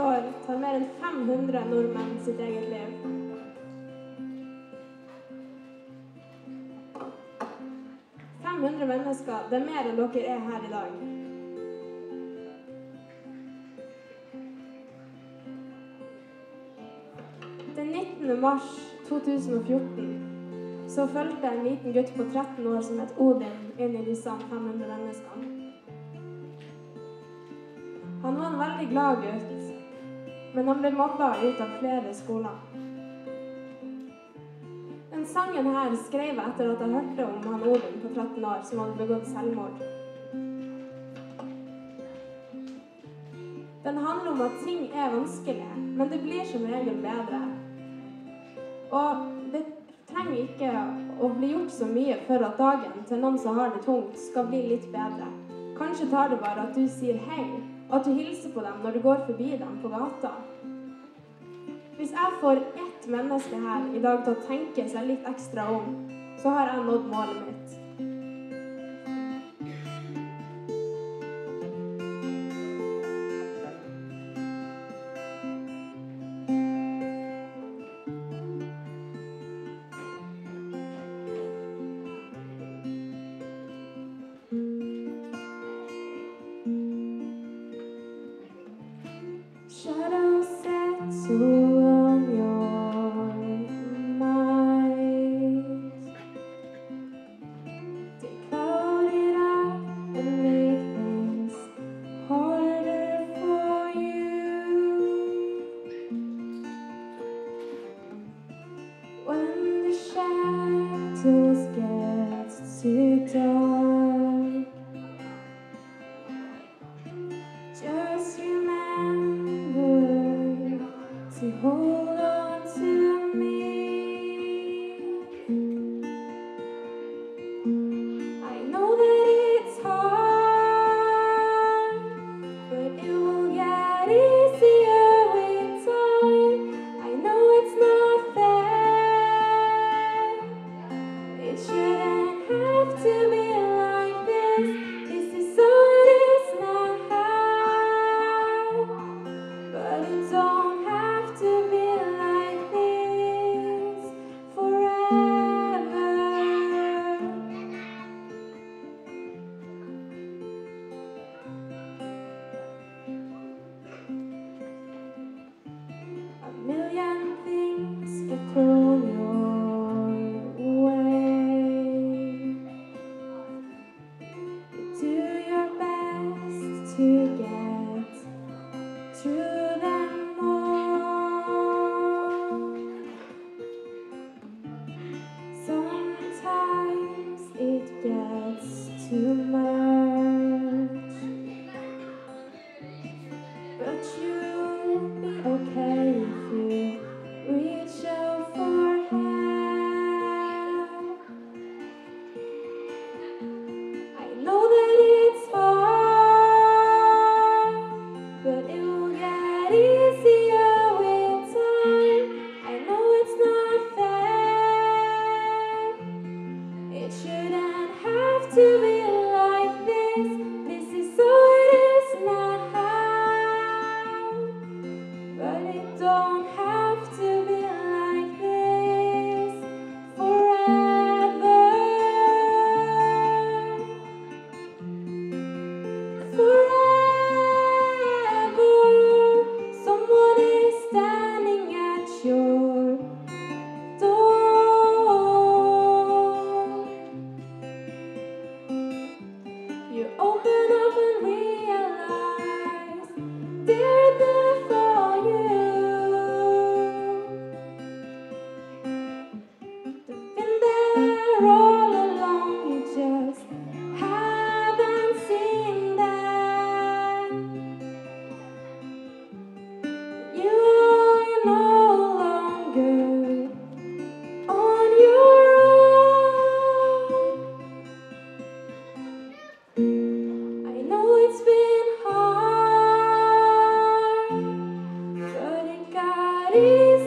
år tar mer enn 500 nordmenn sitt eget liv. Mennesker, det er mer enn dere er her i dag. Den 19. mars 2014 så følte en liten gutt på 13 år som het Odin inn i disse 500 menneskene. Han var en veldig glad gutt, men han ble mobbet ut av flere skoler. Den sangen her skrev jeg etter at jeg hørte om han Odin på 13 år som hadde begått selvmord. Den handler om at ting er vanskelige, men det blir som regel bedre. Og det trenger ikke å bli gjort så mye for at dagen til noen som har det tungt skal bli litt bedre. Kanskje tar det bare at du sier hei, og at du hilser på dem når du går forbi dem på gata. Hvis jeg får ett menneske her i dag til å tenke seg litt ekstra om, så har jeg nådd målet mitt. Shadows set on your mind. They cloud it up and make things harder for you. When the shadows get too dark, just remember to hold on to me. I know that it's hard, but it will get easier with time. I know it's not fair. It shouldn't have to be like this. This is so it is now. But it don't have to be like this forever. A million things get thrown your way. You do your best to get through them all. Sometimes it gets too much, but you'll be okay if you reach out for help. I know that it's hard, but it will get easier with time. I know it's not fair. It shouldn't have to be like this. This is so it is now. But it don't have to be like this forever. Forever, someone is standing at your door. You open up and realize they're there for you. They've been there all along, you just haven't seen them. You are no longer on your own. I know it's been hard, but it got easier.